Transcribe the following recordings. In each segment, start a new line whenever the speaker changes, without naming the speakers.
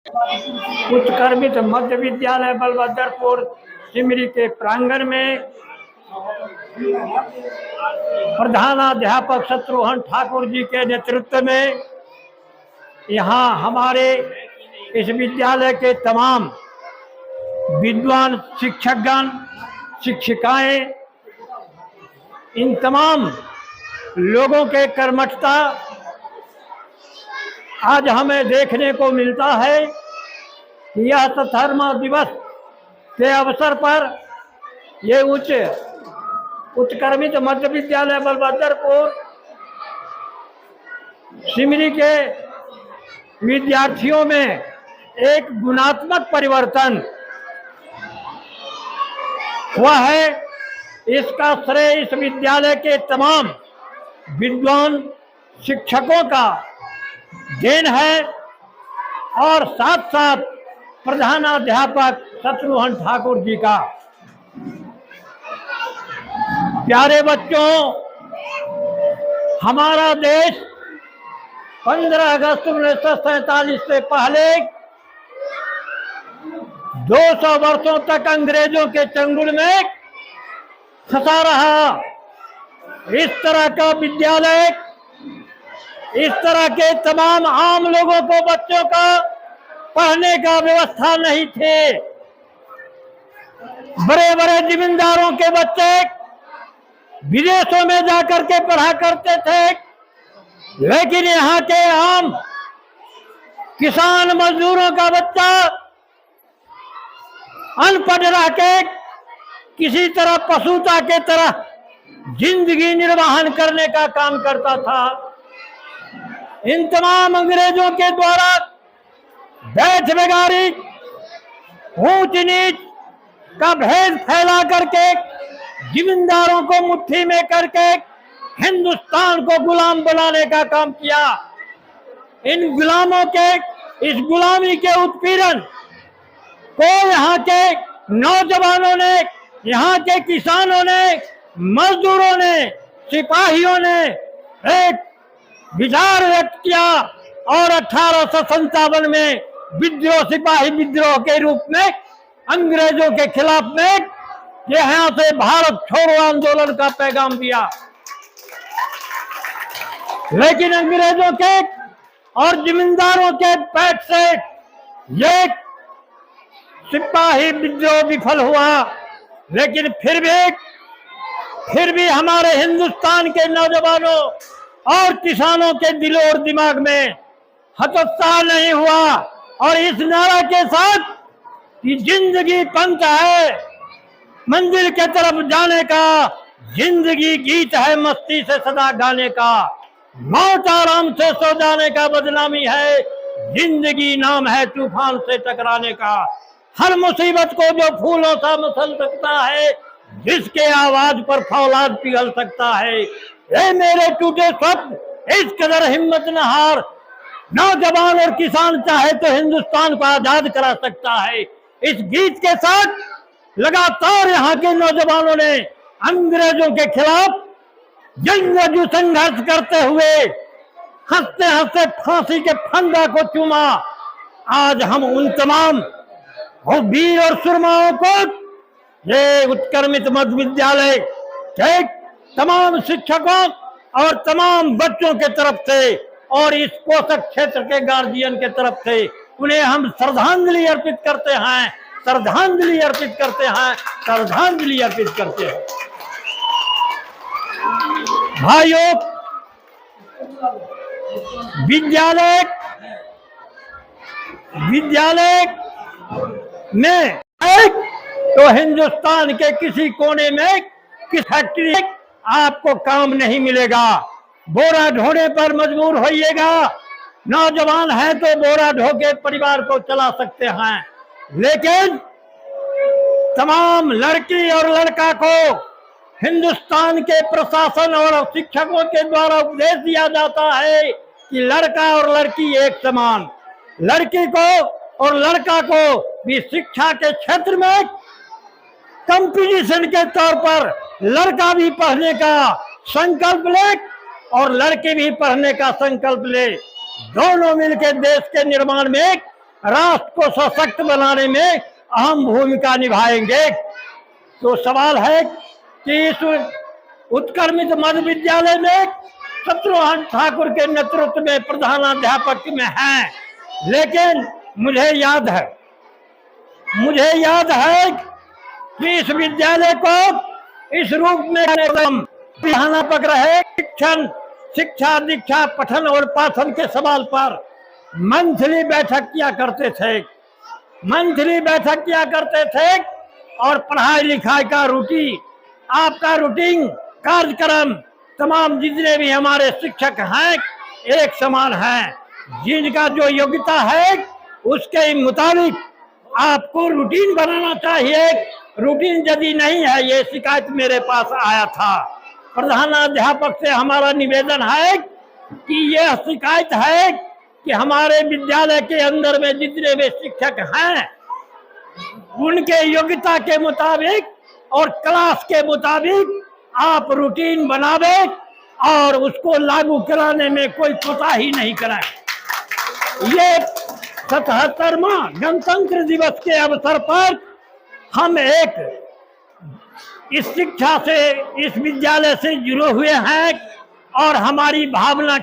उत्कर्मित मध्य विद्यालय बलभद्रपुर सिमरी के प्रांगण में प्रधानाध्यापक शत्रुघ्न ठाकुर जी के नेतृत्व में यहाँ हमारे इस विद्यालय के तमाम विद्वान शिक्षकगण, शिक्षिकाएं, इन तमाम लोगों के कर्मठता आज हमें देखने को मिलता है कि यह सत्कर्मा दिवस के अवसर पर ये उत्कर्मित मध्य विद्यालय बलभद्रपुर सिमरी के विद्यार्थियों में एक गुणात्मक परिवर्तन हुआ है। इसका श्रेय इस विद्यालय के तमाम विद्वान शिक्षकों का देन है और साथ साथ प्रधानाध्यापक शत्रुघ्न ठाकुर जी का। प्यारे बच्चों, हमारा देश 15 अगस्त 1947 से पहले 200 वर्षों तक अंग्रेजों के चंगुल में फंसा रहा। इस तरह का विद्यालय, इस तरह के तमाम आम लोगों को, बच्चों का पढ़ने का व्यवस्था नहीं थे। बड़े बड़े जमींदारों के बच्चे विदेशों में जाकर के पढ़ा करते थे, लेकिन यहाँ के आम किसान मजदूरों का बच्चा अनपढ़ रह के किसी तरह पशुता के तरह जिंदगी निर्वाहन करने का काम करता था। इन तमाम अंग्रेजों के द्वारा बैठ बेगारी, ऊंच नीच का भेद फैला करके जमींदारों को मुट्ठी में करके हिंदुस्तान को गुलाम बनाने का काम किया। इन गुलामों के, इस गुलामी के उत्पीड़न को यहाँ के नौजवानों ने, यहाँ के किसानों ने, मजदूरों ने, सिपाहियों ने एक विचार व्यक्त किया और 1857 में विद्रोह, सिपाही विद्रोह के रूप में अंग्रेजों के खिलाफ में यहाँ से भारत छोड़ो आंदोलन का पैगाम दिया। लेकिन अंग्रेजों के और जमींदारों के पेट से ये सिपाही विद्रोह विफल हुआ। लेकिन फिर भी हमारे हिंदुस्तान के नौजवानों और किसानों के दिलों और दिमाग में हतोत्साह नहीं हुआ और इस नारा के साथ कि जिंदगी पंथ है मंजिल के तरफ जाने का, जिंदगी गीत है मस्ती से सदा गाने का, मौत आराम से सो जाने का बदनामी है, जिंदगी नाम है तूफान से टकराने का। हर मुसीबत को जो फूलों सा मसल सकता है, जिसके आवाज पर फौलाद पिघल सकता है। ये मेरे टूटे स्वप्न, इस कदर हिम्मत न हार, नौजवान और किसान चाहे तो हिंदुस्तान को आजाद करा सकता है। इस गीत के साथ लगातार यहाँ के नौजवानों ने अंग्रेजों के खिलाफ जंगजू संघर्ष करते हुए हंसते हंसते फांसी के फंदा को चूमा। आज हम उन तमाम वीर और सुरमाओं को ये उत्कर्मित मध्य विद्यालय के तमाम शिक्षकों और तमाम बच्चों के तरफ से और इस पोषक क्षेत्र के गार्जियन के तरफ से उन्हें हम श्रद्धांजलि अर्पित करते हैं, श्रद्धांजलि अर्पित करते हैं, श्रद्धांजलि अर्पित करते हैं। भाइयों, विद्यालय में तो हिंदुस्तान के किसी कोने में किस फैक्ट्री आपको काम नहीं मिलेगा। बोरा ढोने पर मजबूर होइएगा। नौजवान है तो बोरा ढो के परिवार को चला सकते हैं, लेकिन तमाम लड़की और लड़का को हिंदुस्तान के प्रशासन और शिक्षकों के द्वारा उपदेश दिया जाता है कि लड़का और लड़की एक समान। लड़की को और लड़का को भी शिक्षा के क्षेत्र में कंपटीशन के तौर पर लड़का भी पढ़ने का संकल्प ले और लड़की भी पढ़ने का संकल्प ले। दोनों मिलकर देश के निर्माण में राष्ट्र को सशक्त बनाने में अहम भूमिका निभाएंगे। तो सवाल है कि इस उत्क्रमित मध्य विद्यालय में शत्रुघ्न ठाकुर के नेतृत्व में प्रधानाध्यापक में हैं, लेकिन मुझे याद है कि इस विद्यालय को इस रूप में प्रधानाध्यापक रहे। शिक्षा दीक्षा पठन और पाठन के सवाल पर मंथली बैठक किया करते थे और पढ़ाई लिखाई का आपका रूटीन कार्यक्रम तमाम जितने भी हमारे शिक्षक हैं एक समान हैं। जिनका जो योग्यता है उसके मुताबिक आपको रूटीन बनाना चाहिए। रूटीन यदि नहीं है, ये शिकायत मेरे पास आया था, प्रधानाध्यापक से हमारा निवेदन है कि यह शिकायत है कि हमारे विद्यालय के अंदर में जितने भी शिक्षक हैं उनके योग्यता के मुताबिक और क्लास के मुताबिक आप रूटीन बनावे और उसको लागू कराने में कोई कोताही नहीं कराए। ये 77वां गणतंत्र दिवस के अवसर पर हम इस शिक्षा से, इस विद्यालय से जुड़े हुए हैं और हमारी भावना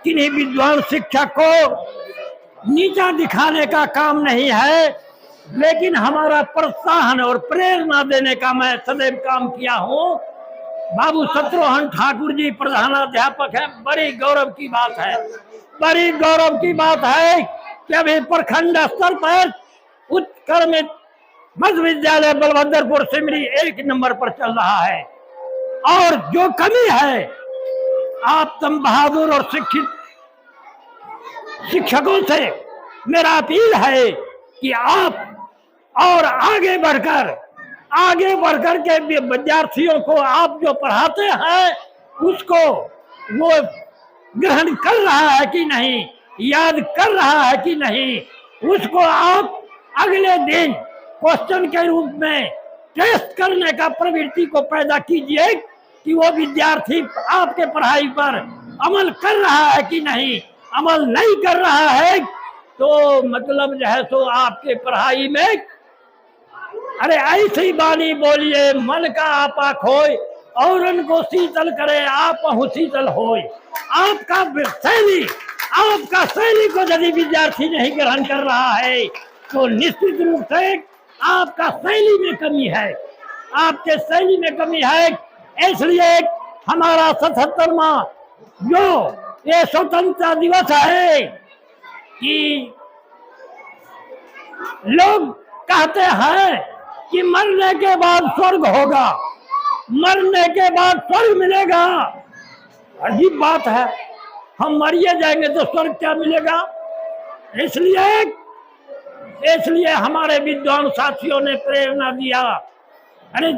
किन्हीं विद्वान शिक्षक को नीचा दिखाने का काम नहीं है, लेकिन हमारा प्रोत्साहन और प्रेरणा देने का मैं सदैव काम किया हूँ। बाबू शत्रुघ्न ठाकुर जी प्रधानाध्यापक हैं। बड़ी गौरव की बात है कि अभी प्रखंड स्तर पर उत्क्रमित मध्य विद्यालय बलभद्रपुर सिमरी 1 नंबर पर चल रहा है। और जो कमी है, आप तम बहादुर और शिक्षित शिक्षकों से मेरा अपील है कि आप और आगे बढ़कर के विद्यार्थियों को आप जो पढ़ाते हैं उसको वो ग्रहण कर रहा है कि नहीं, याद कर रहा है कि नहीं, उसको आप अगले दिन क्वेश्चन के रूप में टेस्ट करने का प्रवृत्ति को पैदा कीजिए कि वो विद्यार्थी आपके पढ़ाई पर अमल कर रहा है कि नहीं। अमल नहीं कर रहा है तो मतलब जो है सो आपके पढ़ाई में, अरे ऐसी बानी बोलिए मन का आपा खोए और उनको शीतल करे आप शीतल होए। आपका शैली को यदि विद्यार्थी नहीं ग्रहण कर रहा है तो निश्चित रूप से आपका शैली में कमी है, आपके शैली में कमी है। इसलिए हमारा 77वां जो ये स्वतंत्रता दिवस है कि लोग कहते हैं कि मरने के बाद स्वर्ग होगा, मरने के बाद स्वर्ग मिलेगा। अजीब बात है, हम मरिए जाएंगे तो स्वर्ग क्या मिलेगा। इसलिए हमारे विद्वान साथियों ने प्रेरणा दिया, अरे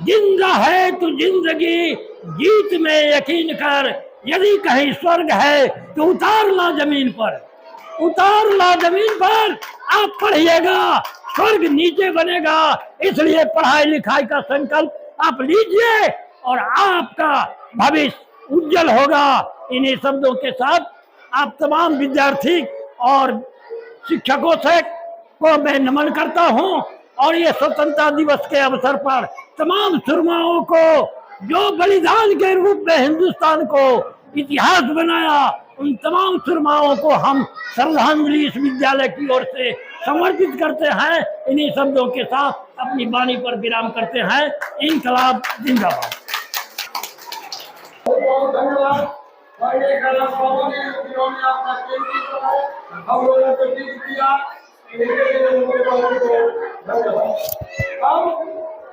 जिंदा है तो जिंदगी जीत में यकीन कर, यदि कहीं स्वर्ग है तो उतार ला जमीन पर आप पढ़िएगा, स्वर्ग नीचे बनेगा। इसलिए पढ़ाई लिखाई का संकल्प आप लीजिए और आपका भविष्य उज्जवल होगा। इन्हीं शब्दों के साथ आप तमाम विद्यार्थी और शिक्षकों से को मैं नमन करता हूं और ये स्वतंत्रता दिवस के अवसर पर तमाम सुरमाओं को जो बलिदान के रूप में हिंदुस्तान को इतिहास बनाया, उन तमाम सुरमाओं को हम श्रद्धांजलि इस विद्यालय की ओर से समर्पित करते हैं। इन्हीं शब्दों के साथ अपनी वाणी पर विराम करते हैं। इंकलाब जिंदाबाद।
बहुत धन्यवाद।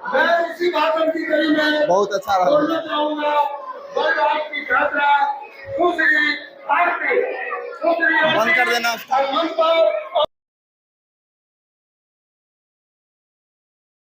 मैं इसी भाषण की कड़ी में
बहुत अच्छा रहा।
बोलना चाहूंगा। की छात्रा सुश्री आरती
बंद कर देना।
मंच पर